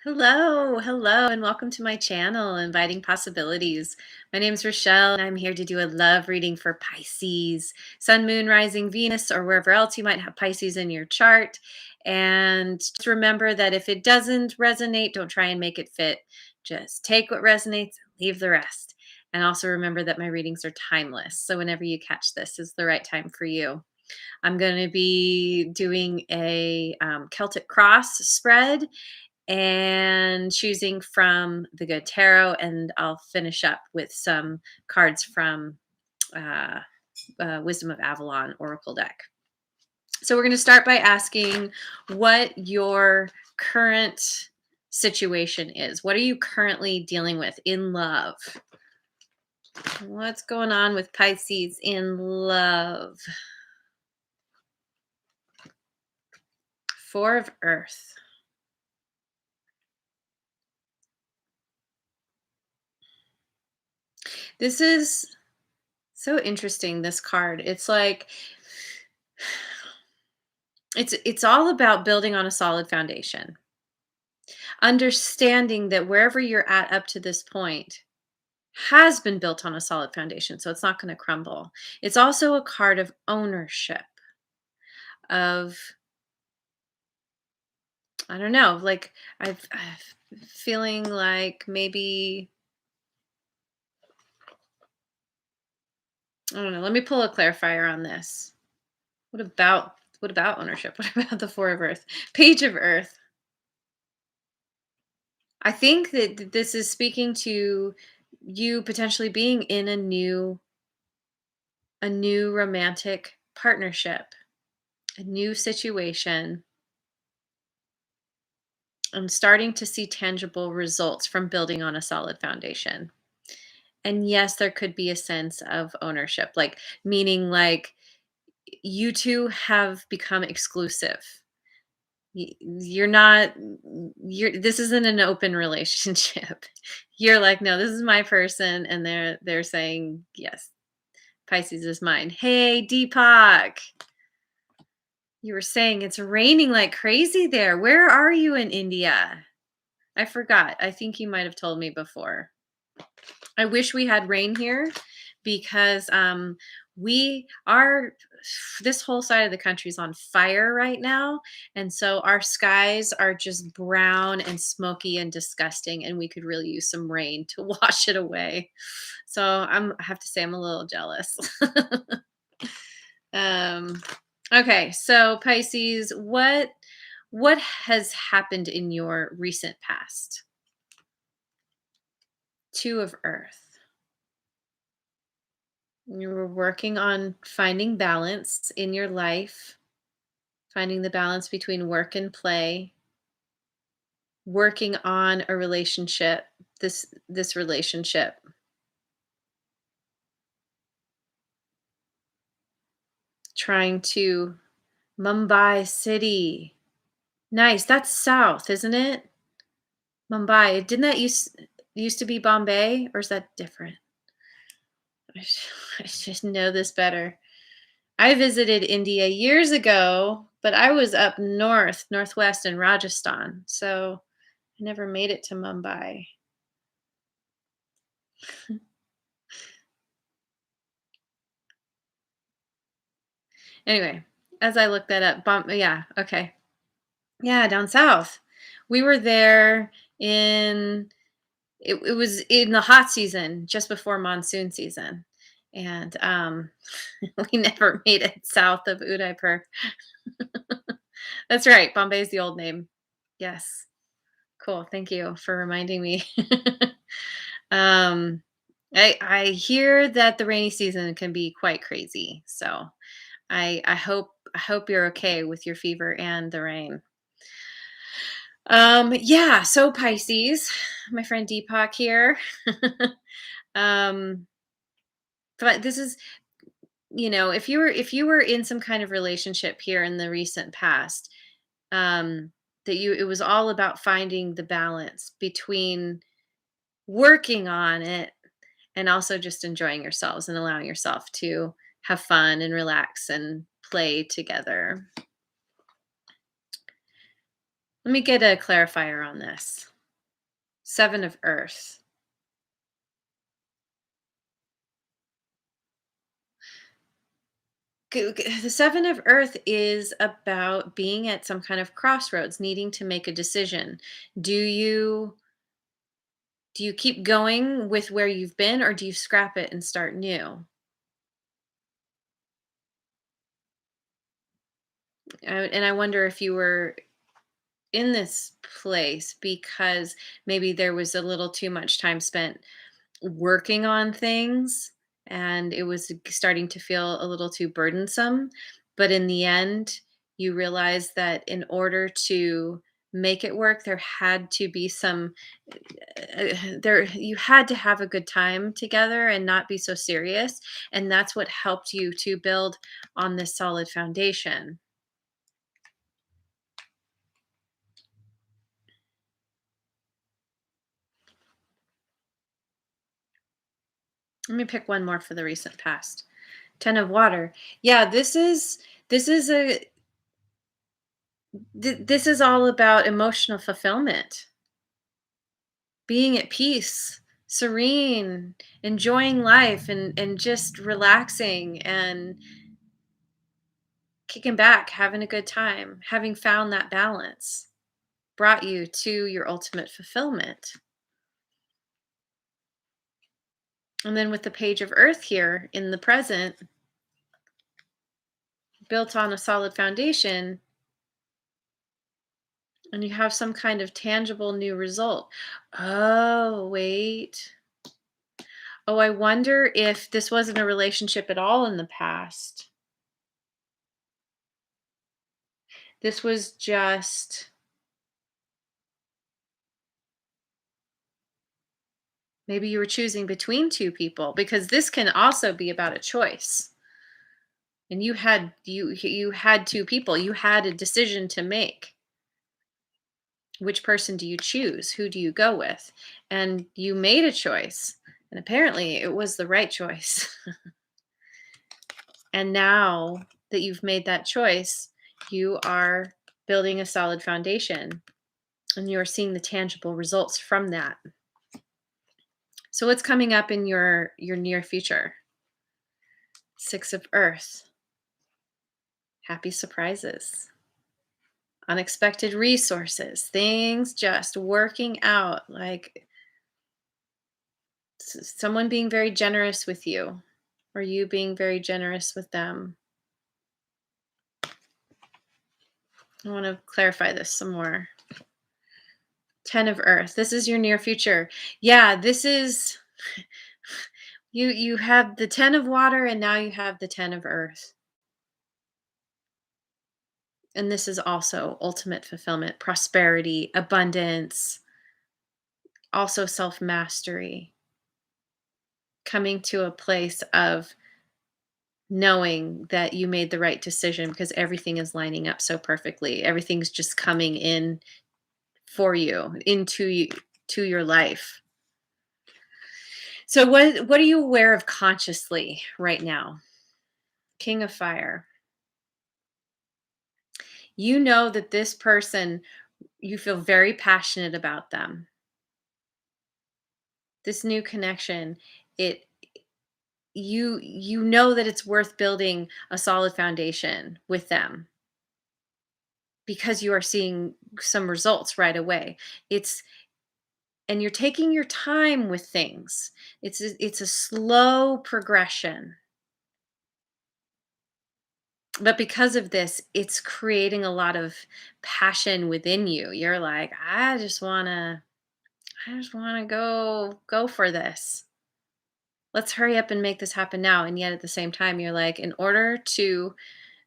Hello, and welcome to my channel, Inviting Possibilities. My name is Rochelle, and I'm here to do a love reading for Pisces, Sun, Moon, Rising, Venus, or wherever else you might have Pisces in your chart. And just remember that if it doesn't resonate, don't try and make it fit. Just take what resonates and leave the rest. And also remember that my readings are timeless. So whenever you catch this is the right time for you. I'm going to be doing a Celtic cross spread and choosing from the Good Tarot, and I'll finish up with some cards from uh, Wisdom of Avalon Oracle deck. So we're going to start by asking what your current situation is. What are you currently dealing with in love? What's going on with Pisces in love? Four of Earth. This is so interesting, this card. It's like it's all about building on a solid foundation. Understanding that wherever you're at up to this point has been built on a solid foundation, so it's not going to crumble. It's also a card of ownership, of I don't know, like I've feeling like maybe I don't know. Let me pull a clarifier on this. What about ownership? What about the Four of Earth? Page of Earth. I think that this is speaking to you potentially being in a new romantic partnership, a new situation, and starting to see tangible results from building on a solid foundation. And yes, there could be a sense of ownership, like meaning like you two have become exclusive. You're not this isn't an open relationship. You're like, no, this is my person, and they're saying, yes, Pisces is mine. Hey, Deepak. You were saying it's raining like crazy there. Where are you in India? I forgot. I think you might have told me before. I wish we had rain here because we are this whole side of the country is on fire right now, and so our skies are just brown and smoky and disgusting, and we could really use some rain to wash it away. So I have to say I'm a little jealous. um Okay, so Pisces, what has happened in your recent past? Two of Earth. You were working on finding balance in your life, finding the balance between work and play, working on a relationship, this relationship. Trying to Mumbai city. Nice. That's south, isn't it? Mumbai. Didn't that used to be Bombay, or is that different? I should know this better. I visited India years ago, but I was up north, northwest in Rajasthan. So I never made it to Mumbai. Anyway, as I looked that up, yeah, okay. Yeah, down south. We were there in it was in the hot season, just before monsoon season. And we never made it south of Udaipur. That's right. Bombay is the old name. Yes. Cool. Thank you for reminding me. um, I hear that the rainy season can be quite crazy. So I hope you're okay with your fever and the rain. Yeah, so Pisces, my friend Deepak here. um, but this is, if you were in some kind of relationship here in the recent past, that it was all about finding the balance between working on it and also just enjoying yourselves and allowing yourself to have fun and relax and play together. Let me get a clarifier on this. Seven of Earth. The Seven of Earth is about being at some kind of crossroads, needing to make a decision. Do you do you keep going with where you've been, or do you scrap it and start new? And I wonder if you were in this place because maybe there was a little too much time spent working on things and it was starting to feel a little too burdensome. But in the end, you realized that in order to make it work, there had to be some, there, you had to have a good time together and not be so serious. And that's what helped you to build on this solid foundation. Let me pick one more for the recent past. 10 of water. Yeah, this is a this is all about emotional fulfillment. Being at peace, serene, enjoying life and just relaxing and kicking back, having a good time, having found that balance brought you to your ultimate fulfillment. And then with the page of earth here in the present, built on a solid foundation, and you have some kind of tangible new result. Oh, wait. Oh, I wonder if this wasn't a relationship at all in the past. This was just maybe you were choosing between two people because this can also be about a choice. And you had two people. You had a decision to make. Which person do you choose? Who do you go with? And you made a choice. And apparently it was the right choice. And now that you've made that choice, you are building a solid foundation and you're seeing the tangible results from that. So what's coming up in your near future? Six of Earth. Happy surprises. Unexpected resources. Things just working out like someone being very generous with you or you being very generous with them. I want to clarify this some more. 10 of Earth. This is your near future. Yeah, this is you have the 10 of water and now you have the 10 of Earth. And this is also ultimate fulfillment, prosperity, abundance, also self-mastery, coming to a place of knowing that you made the right decision because everything is lining up so perfectly. Everything's just coming in for you, into you, to your life. So what are you aware of consciously right now? King of Fire. You know that this person, you feel very passionate about them. This new connection, it you know that it's worth building a solid foundation with them because you are seeing some results right away. It's and you're taking your time with things. It's a slow progression. But because of this, it's creating a lot of passion within you. You're like, I just want to go for this. Let's hurry up and make this happen now. And yet at the same time, you're like, in order to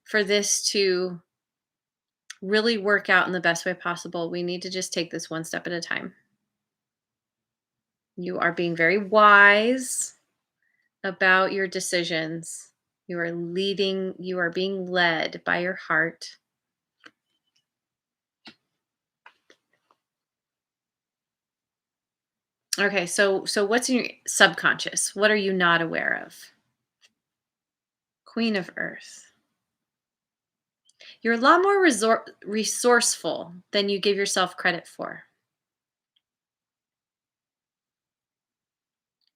for this to really work out in the best way possible, we need to just take this one step at a time. You are being very wise about your decisions. You are being led by your heart. Okay, so what's in your subconscious? What are you not aware of? Queen of Earth. You're a lot more resourceful than you give yourself credit for.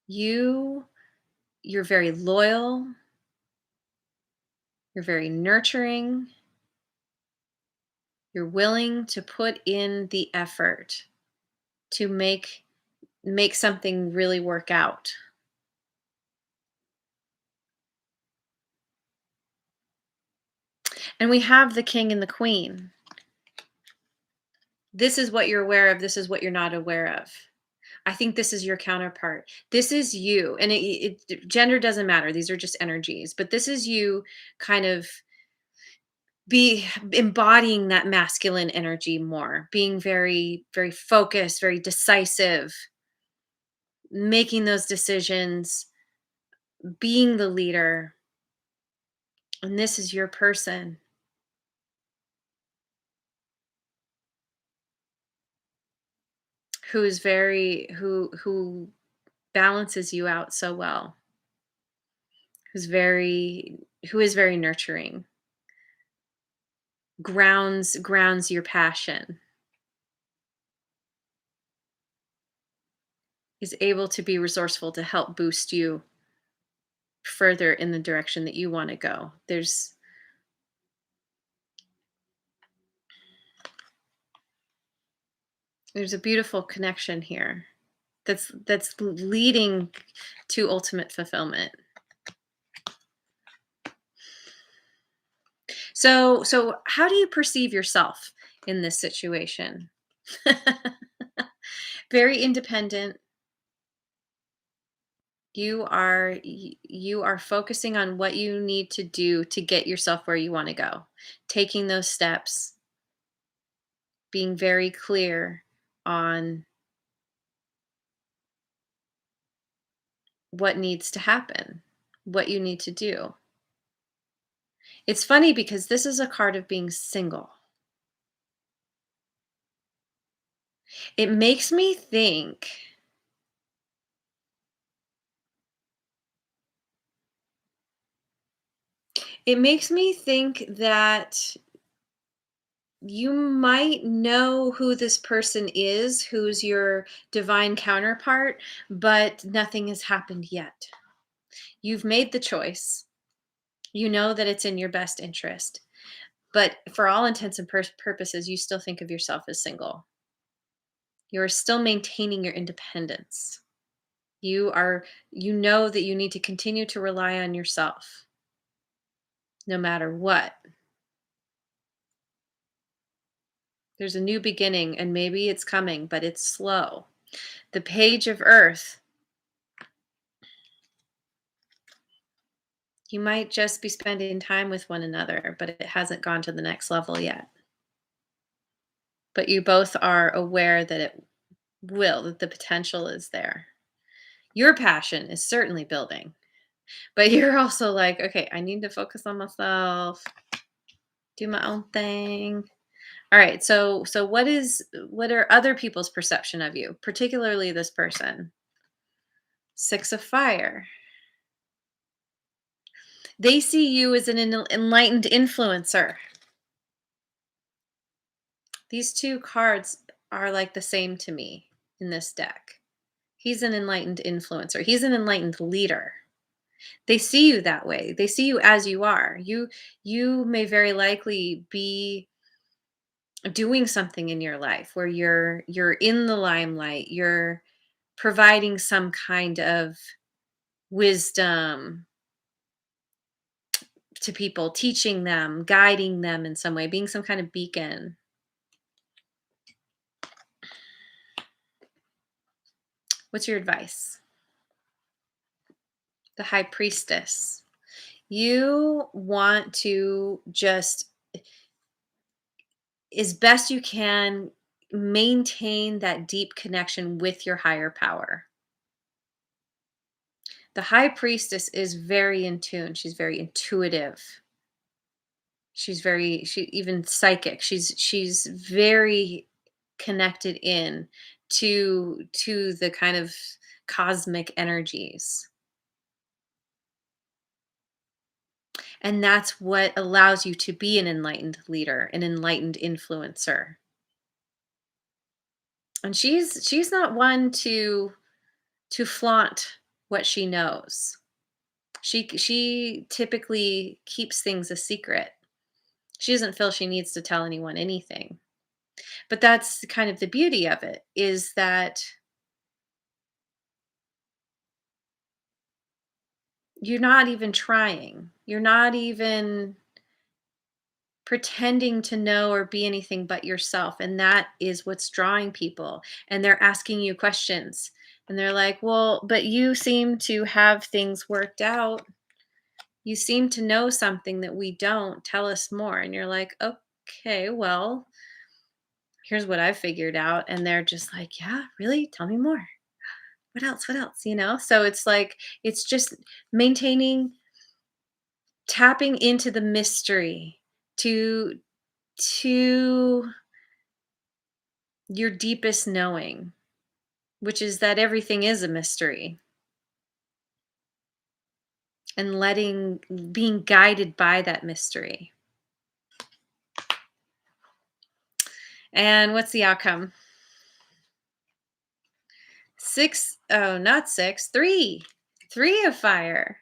You you're very loyal, you're very nurturing, you're willing to put in the effort to make something really work out. And we have the king and the queen. This is what you're aware of, this is what you're not aware of. I think this is your counterpart. This is you, and gender doesn't matter. These are just energies, but this is you kind of be embodying that masculine energy more, being very, very focused, very decisive, making those decisions, being the leader. And this is your person who balances you out so well, who is very nurturing, grounds your passion, is able to be resourceful to help boost you further in the direction that you want to go. There's a beautiful connection here that's leading to ultimate fulfillment. So how do you perceive yourself in this situation? Very independent. You are focusing on what you need to do to get yourself where you want to go. Taking those steps, being very clear on what needs to happen, what you need to do. It's funny because this is a card of being single. It makes me think it makes me think that you might know who this person is, who's your divine counterpart, but nothing has happened yet. You've made the choice. You know that it's in your best interest. But for all intents and purposes, you still think of yourself as single. You're still maintaining your independence. You know that you need to continue to rely on yourself no matter what. There's a new beginning and maybe it's coming, but it's slow. The page of earth, you might just be spending time with one another, but it hasn't gone to the next level yet. But you both are aware that it will, that the potential is there. Your passion is certainly building, but you're also like, okay, I need to focus on myself, do my own thing. All right. So what are other people's perception of you, particularly this person? Six of Fire. They see you as an enlightened influencer. These two cards are like the same to me in this deck. He's an enlightened influencer. He's an enlightened leader. They see you that way. They see you as you are. You may very likely be doing something in your life where you're in the limelight. You're providing some kind of wisdom to people, teaching them, guiding them in some way, being some kind of beacon. What's your advice? The High Priestess. You want to just, as best you can, maintain that deep connection with your higher power. The High Priestess is very in tune. She's very intuitive. She even psychic. She's very connected in to the kind of cosmic energies. And that's what allows you to be an enlightened leader, an enlightened influencer. And she's not one to flaunt what she knows. She typically keeps things a secret. She doesn't feel she needs to tell anyone anything. But that's kind of the beauty of it, is that you're not even trying. You're not even pretending to know or be anything but yourself, and that is what's drawing people, and they're asking you questions, and they're like, "Well, but you seem to have things worked out. You seem to know something that we don't. Tell us more." And you're like, "Okay, well, here's what I've figured out." And they're just like, "Yeah, really? Tell me more. What else? What else?" So it's like, it's just maintaining, tapping into the mystery, to to your deepest knowing, which is that everything is a mystery, and letting, being guided by that mystery. And what's the outcome? Six, oh, not six, three. Three of fire.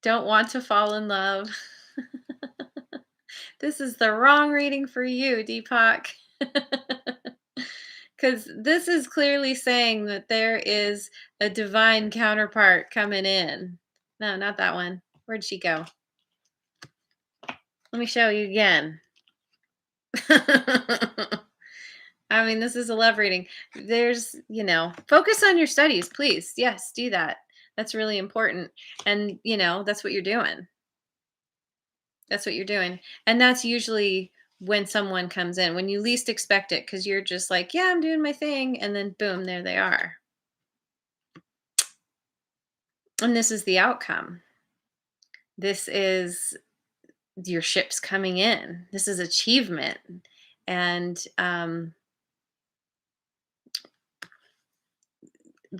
Don't want to fall in love. This is the wrong reading for you, Deepak. Because this is clearly saying that there is a divine counterpart coming in. No, not that one. Where'd she go? Let me show you again. I mean, this is a love reading. There's, focus on your studies, please. Yes, do that. That's really important. And, that's what you're doing. That's what you're doing. And that's usually when someone comes in, when you least expect it, because you're just like, yeah, I'm doing my thing. And then boom, there they are. And this is the outcome. This is your ships coming in. This is achievement. And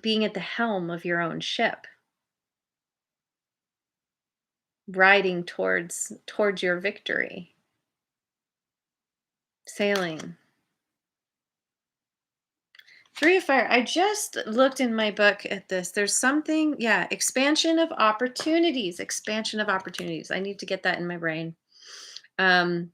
being at the helm of your own ship, riding towards your victory, sailing. Three of fire. I just looked in my book at this. There's something, yeah, expansion of opportunities. Expansion of opportunities. I need to get that in my brain. Um,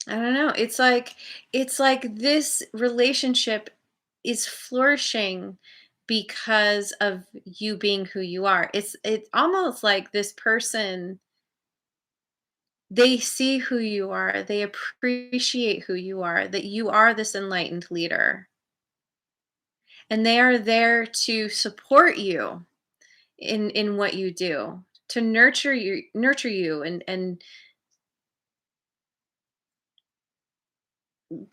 I don't know. It's like this relationship is flourishing because of you being who you are. It's almost like this person, they see who you are, they appreciate who you are, that you are this enlightened leader. And they are there to support you in what you do, to nurture you and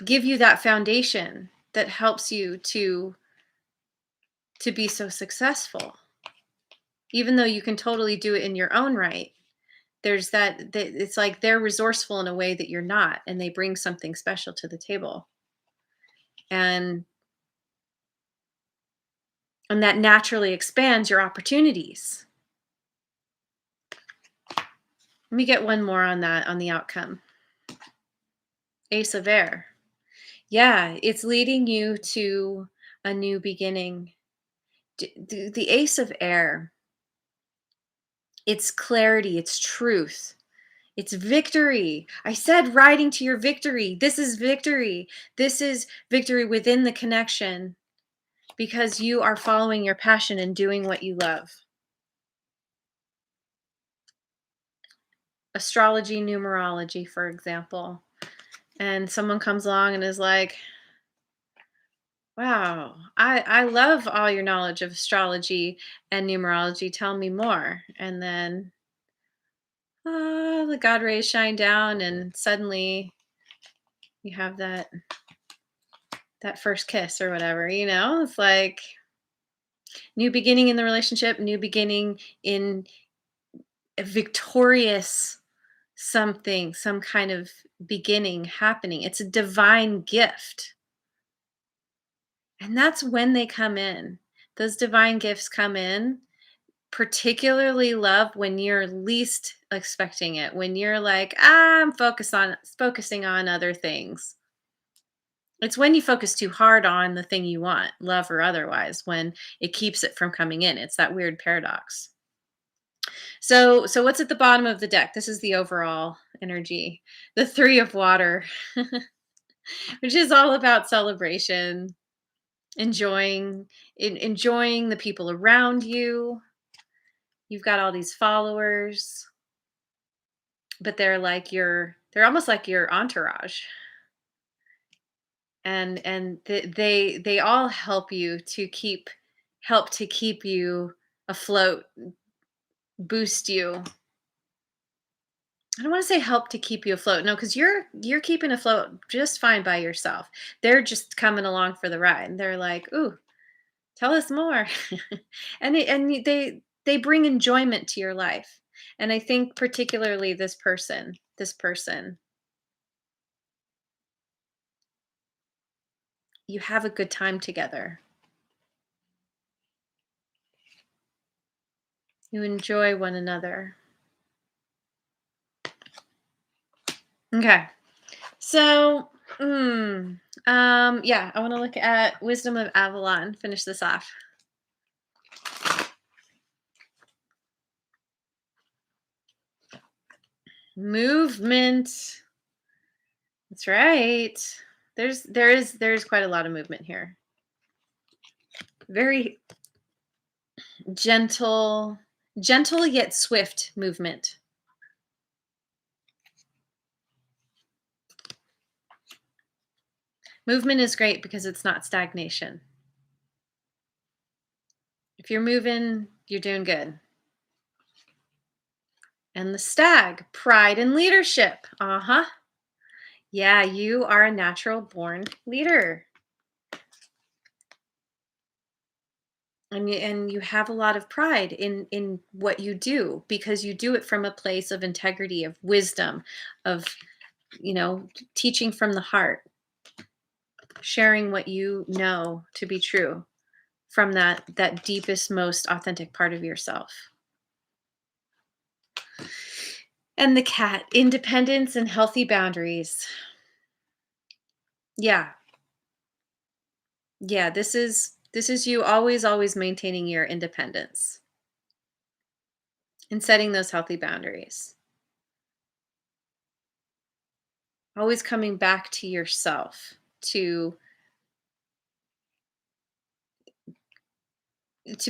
give you that foundation that helps you to be so successful. Even though you can totally do it in your own right, there's that it's like they're resourceful in a way that you're not, and they bring something special to the table. And that naturally expands your opportunities. Let me get one more on that, on the outcome. Ace of air. Yeah, it's leading you to a new beginning. The ace of air, it's clarity, it's truth, it's victory. I said riding to your victory. This is victory. This is victory within the connection, because you are following your passion and doing what you love. Astrology, numerology, for example. And someone comes along and is like, wow, I love all your knowledge of astrology and numerology. Tell me more. And then the God rays shine down, and suddenly you have that first kiss or whatever. It's like new beginning in the relationship, new beginning in a victorious something, some kind of beginning happening. It's a divine gift. And that's when they come in. Those divine gifts come in particularly love when you're least expecting it, when you're like, I'm focusing on other things. It's when you focus too hard on the thing you want, love or otherwise, when it keeps it from coming in. It's that weird paradox. So what's at the bottom of the deck? This is the overall energy. The 3 of water, which is all about celebration, enjoying the people around you. You've got all these followers, but they're almost like your entourage. And they all help to keep you afloat, boost you. I don't want to say help to keep you afloat. No, because you're keeping afloat just fine by yourself. They're just coming along for the ride. And they're like, "Ooh, tell us more." And they bring enjoyment to your life. And I think particularly this person, you have a good time together. You enjoy one another. Okay. So, yeah, I want to look at Wisdom of Avalon. Finish this off. Movement. That's right. There's quite a lot of movement here. Very gentle yet swift movement. Movement is great because it's not stagnation. If you're moving, you're doing good. And the stag, pride and leadership. Uh-huh. Yeah, you are a natural born leader. And you have a lot of pride in what you do because you do it from a place of integrity, of wisdom, of teaching from the heart, sharing what you know to be true from that deepest, most authentic part of yourself. And the cat, independence and healthy boundaries. Yeah. Yeah, this is you always maintaining your independence and setting those healthy boundaries. Always coming back to yourself to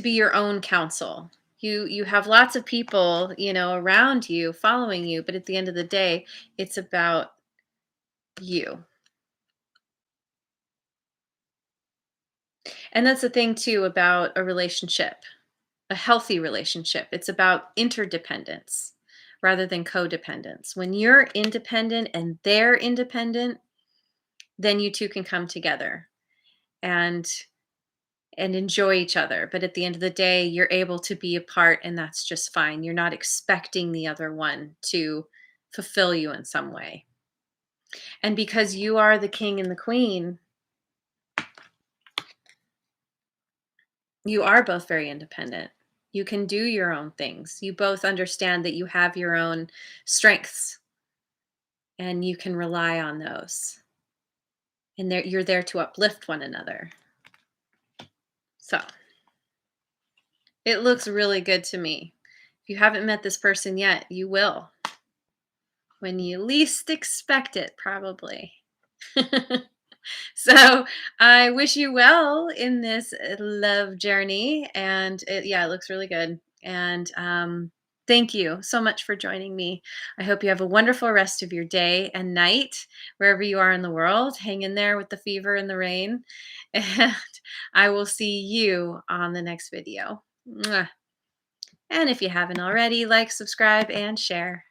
be your own counsel. You have lots of people, around you following you, but at the end of the day, it's about you. And that's the thing too about a relationship, a healthy relationship. It's about interdependence rather than codependence. When you're independent and they're independent, then you two can come together and enjoy each other. But at the end of the day, you're able to be apart and that's just fine. You're not expecting the other one to fulfill you in some way. And because you are the king and the queen, you are both very independent. You can do your own things. You both understand that you have your own strengths and you can rely on those. And you're there to uplift one another. So it looks really good to me. If you haven't met this person yet, you will. When you least expect it, probably. So I wish you well in this love journey. And it looks really good. And thank you so much for joining me. I hope you have a wonderful rest of your day and night, wherever you are in the world. Hang in there with the fever and the rain. And I will see you on the next video. Mwah. And if you haven't already, like, subscribe, and share.